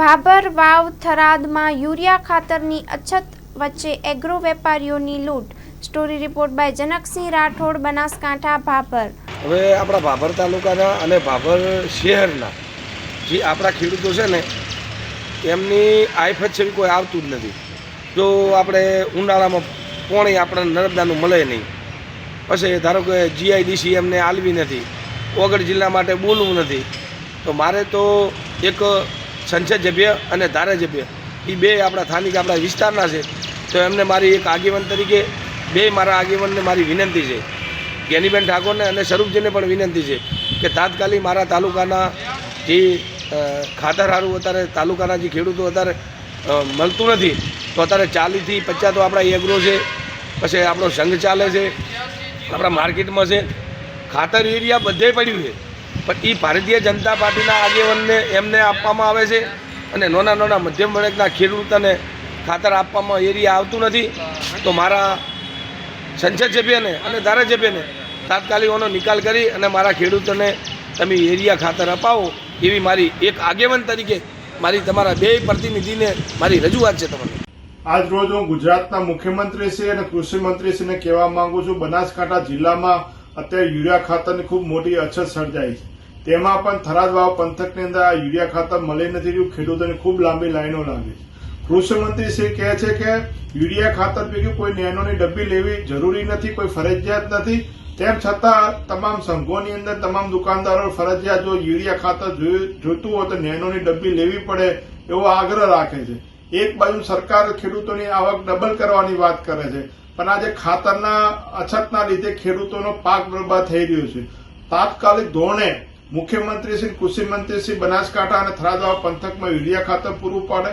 ભાભર વાવ થરાદમાં urea ખાતરની અછત વચ્ચે એગ્રો વેપારીઓની લૂંટ. Story report by Janaksinh Rathod, Banaskantha. Bhabhar. હવે આપણા ભાભર તાલુકાના અને ભાભર શહેરના જે આપણા ખેડૂતો છે ને એમની આયફત છે કોઈ આવતું જ નથી. જો આપણે ઉનાળામાં પાણી આપણને નર્મદાનું મળે નહીં, પછી ધારો કે જીઆઈડીસી એમને આલવી નથી, ઓગળ જિલ્લા માટે બોલવું નથી, તો મારે તો એક સંસદ સભ્ય અને ધારાસભ્ય એ બે આપણા સ્થાનિક આપણા વિસ્તારના છે, તો એમને મારી એક આગેવાન તરીકે બે મારા આગેવાનને મારી વિનંતી છે, જ્ઞાનીબેન ઠાકોરને અને સ્વરૂપજીને પણ વિનંતી છે કે તાત્કાલિક મારા તાલુકાના જે ખાતર સારું અત્યારે તાલુકાના જે ખેડૂતો અત્યારે મળતું નથી, તો અત્યારે 40 થી 50 તો આપણા એગ્રો છે, પછી આપણો સંઘ ચાલે છે, આપણા માર્કેટમાં છે, ખાતર એરિયા બધે પડ્યું છે, પણ એ ભારતીય જનતા પાર્ટીના આગેવાનને એમને આપવામાં આવે છે અને નાના મધ્યમ વર્ગના ખેડૂતોને ખાતર આપવામાં એરિયા આવતું નથી. તો મારા સંસદ સભ્યને અને ધારાસભ્યને તાત્કાલિક એનો નિકાલ કરી અને મારા ખેડૂતોને તમે એરિયા ખાતર અપાવો એવી મારી એક આગેવાન તરીકે મારી તમારા બે પ્રતિનિધિને મારી રજૂઆત છે. તમને આજ રોજ હું ગુજરાતના મુખ્યમંત્રી શ્રી અને કૃષિ મંત્રી શ્રીને કહેવા માંગુ છું, બનાસકાંઠા જિલ્લામાં અત્યારે યુરિયા ખાતરની ખૂબ મોટી અછત સર્જાઈ છે. તેમાં પણ થરાદ વાવ પંથકની અંદર આ યુરિયા ખાતર મળી નથી રહ્યું. ખેડૂતોને ખૂબ લાંબી લાઈનો લાગે છે. કૃષિ મંત્રી શ્રી કહે છે કે યુરિયા ખાતર પૈકી કોઈ નેનોની ડબ્બી લેવી જરૂરી નથી, કોઈ ફરજિયાત નથી. તેમ છતાં તમામ સંઘોની અંદર તમામ દુકાનદારો ફરજિયાત જો યુરિયા ખાતર જોઈતું હોય તો નેનોની ડબ્બી લેવી પડે એવો આગ્રહ રાખે છે. એક બાજુ સરકાર ખેડૂતોની આવક ડબલ કરવાની વાત કરે છે, પણ આજે ખાતરના અછતના લીધે ખેડૂતોનો પાક બરબાદ થઈ રહ્યો છે. તાત્કાલિક ધોરણે મુખ્યમંત્રી શ્રી, કૃષિ મંત્રી શ્રી બનાસકાંઠા અને થરાદ પંથકમાં યુરિયા ખાતર પૂરું પાડે,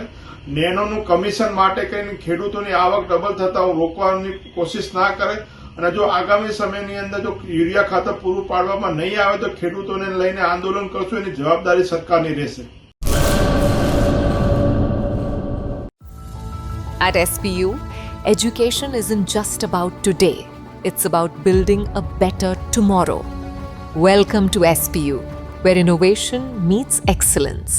નેનોનું કમિશન માટે કહીને ખેડૂતોની આવક ડબલ થતા રોકવાની કોશિશ ના કરે, અને જો આગામી સમયની અંદર જો યુરિયા ખાતર પૂરું પાડવામાં નહીં આવે તો ખેડૂતોને લઈને આંદોલન કરશું, એની જવાબદારી સરકારની રહેશે. At SPU, education isn't just about today, it's about building a better tomorrow. Welcome to SPU, where innovation meets excellence.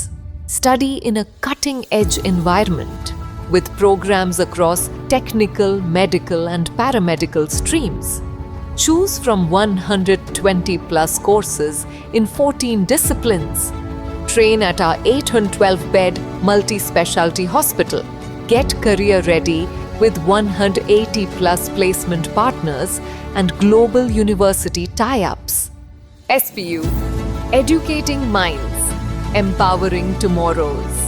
Study in a cutting-edge environment with programs across technical, medical and paramedical streams. Choose from 120 plus courses in 14 disciplines. Train at our 812-bed multi-specialty hospital. Get career ready with 180 plus placement partners and global university tie-ups. SPU, educating minds, empowering tomorrows.